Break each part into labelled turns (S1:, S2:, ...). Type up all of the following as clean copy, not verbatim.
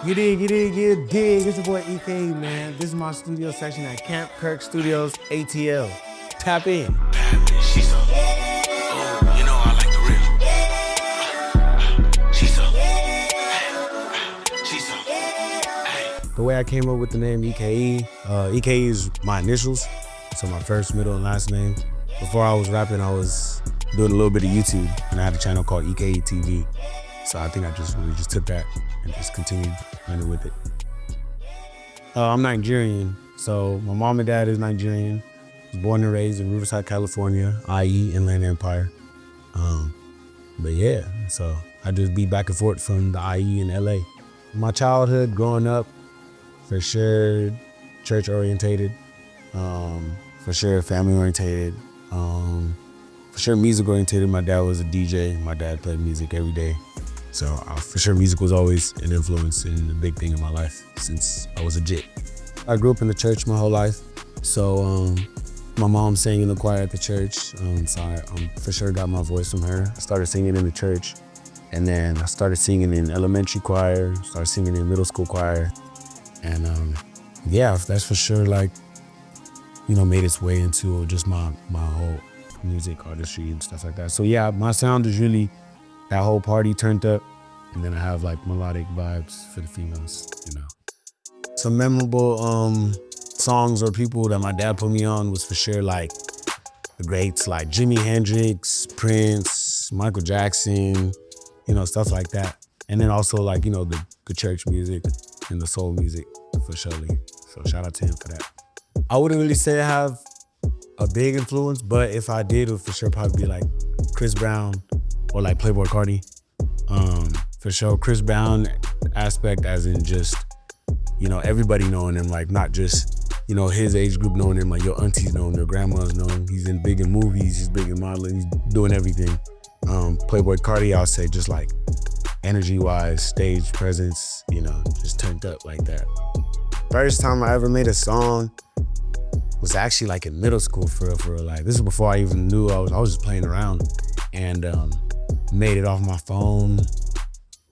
S1: You dig. It's your boy E.K.E, man. This is my studio section at Cam Kirk Studios, ATL. Tap in.
S2: She's so, oh, you know I like the real. She's so,
S1: The way I came up with the name E.K.E, E.K.E is my initials, so my first, middle, and last name. Before I was rapping, I was doing a little bit of YouTube, and I had a channel called E.K.E TV. So I think I just really took that and just continued running with it. I'm Nigerian, so my mom and dad is Nigerian. I was born and raised in Riverside, California, i.e. Inland Empire. But yeah, so I just be back and forth from the IE and LA. My childhood growing up, for sure, church orientated, for sure family orientated, for sure music orientated. My dad was a DJ. My dad played music every day. So for sure music was always an influence and a big thing in my life since I was a jit. I grew up in the church my whole life. So my mom sang in the choir at the church. So I for sure got my voice from her. I started singing in the church. And then I started singing in elementary choir, started singing in middle school choir. And yeah, that's for sure like, you know, made its way into just my whole music artistry and stuff like that. So yeah, my sound is really that whole party turned up, and then I have like melodic vibes for the females, you know. Some memorable songs or people that my dad put me on was for sure like the greats like Jimi Hendrix, Prince, Michael Jackson, you know, stuff like that. And then also like, you know, the church music and the soul music for surely. So shout out to him for that. I wouldn't really say I have a big influence, but if I did, it would for sure probably be like Chris Brown or like Playboi Carti. For sure, Chris Brown aspect as in just, you know, everybody knowing him, like not just, you know, his age group knowing him, like your aunties know him, your grandmas know him. He's big in movies, he's big in modeling, he's doing everything. Playboi Carti, I'll say just like energy-wise, stage presence, you know, just turned up like that. First time I ever made a song was actually like in middle school for real. Like this is before I even knew I was just playing around and made it off my phone.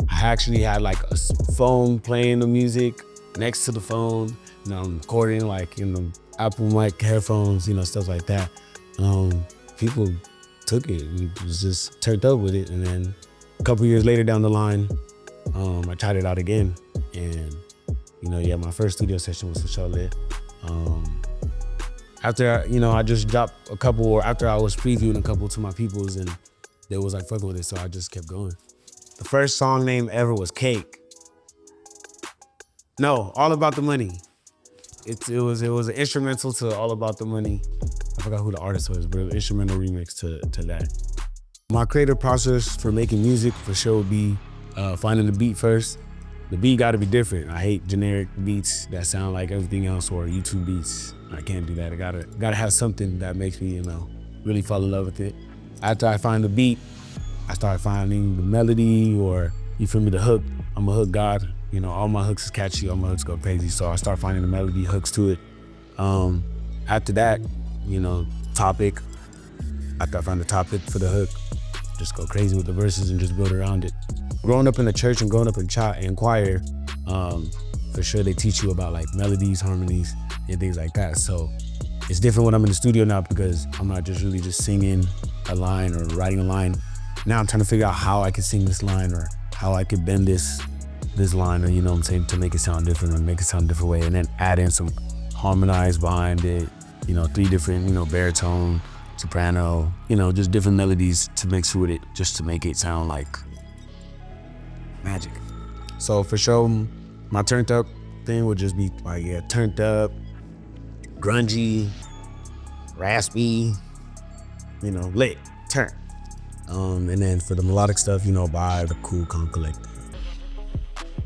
S1: I actually had like a phone playing the music next to the phone, you know, I'm recording like in the Apple mic headphones, you know, stuff like that. People took it and was just turned up with it. And then a couple years later down the line, I tried it out again. And, you know, yeah, my first studio session was for sure lit. After, you know, I just dropped a couple, or after I was previewing a couple to my peoples and they was like fucking with it, so I just kept going. The first song name ever was Cake. No, All About the Money. It was an instrumental to All About the Money. I forgot who the artist was, but it was an instrumental remix to that. My creative process for making music for sure would be finding the beat first. The beat gotta be different. I hate generic beats that sound like everything else or YouTube beats. I can't do that. I gotta have something that makes me, you know, really fall in love with it. After I find the beat, I start finding the melody or, you feel me, the hook. I'm a hook god. You know, all my hooks is catchy, all my hooks go crazy. So I start finding the melody, hooks to it. After that, you know, topic. After I find the topic for the hook, just go crazy with the verses and just build around it. Growing up in the church and growing up in choir, for sure they teach you about like melodies, harmonies, and things like that. So it's different when I'm in the studio now because I'm not just really just singing a line or writing a line. Now I'm trying to figure out how I can sing this line or how I could bend this line, or, you know what I'm saying, to make it sound different or make it sound a different way, and then add in some harmonize behind it, you know, 3 different, you know, baritone, soprano, you know, just different melodies to mix with it just to make it sound like magic. So for sure, my turned up thing would just be like, yeah, turned up, grungy, raspy, you know, lit, turn. And then for the melodic stuff, you know, by the cool, calm, collected.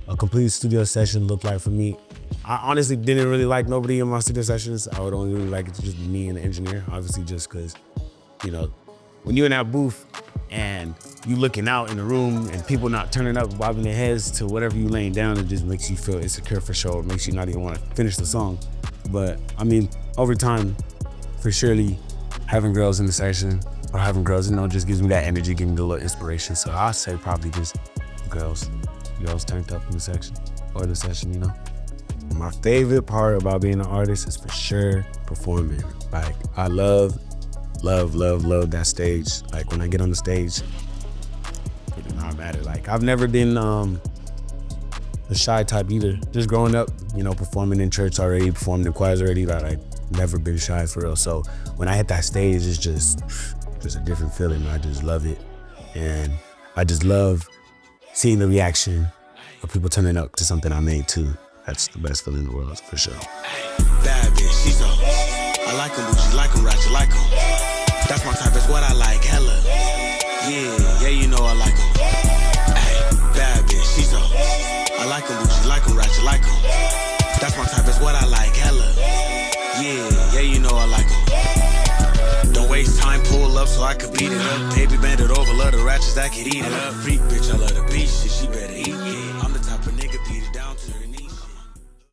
S1: A complete studio session looked like for me, I honestly didn't really like nobody in my studio sessions. I would only really like it to just be me and the engineer, obviously just because, you know, when you're in that booth and you looking out in the room and people not turning up, bobbing their heads to whatever you laying down, it just makes you feel insecure for sure. It makes you not even want to finish the song. But I mean, over time, for surely having girls in the session or having girls, you know, just gives me that energy, gives me a little inspiration. So I'll say probably just girls. You always turned up in the section or the session, you know? My favorite part about being an artist is for sure performing. Like, I love that stage. Like, when I get on the stage, it does not matter. Like, I've never been a shy type either. Just growing up, you know, performing in church already, performing in choirs already, like, never been shy for real. So when I hit that stage, it's just a different feeling. I just love it. And I just love seeing the reaction of people turning up to something I made too. That's the best feeling in the world, for sure.
S2: Bad bitch, she's on. I like them, bougie, like them, ratchet, like them. That's my type, that's what I like, hella. Yeah, you know I like them. Ay, bad bitch, she's on. I like them, bougie, like them, ratchet, like them. That's my type, that's what I like, hella. Yeah, you know I like them. Don't waste time, pull up so I could beat it up. Baby, bend it over, love the ratchets that could eat it up. Freak bitch, I love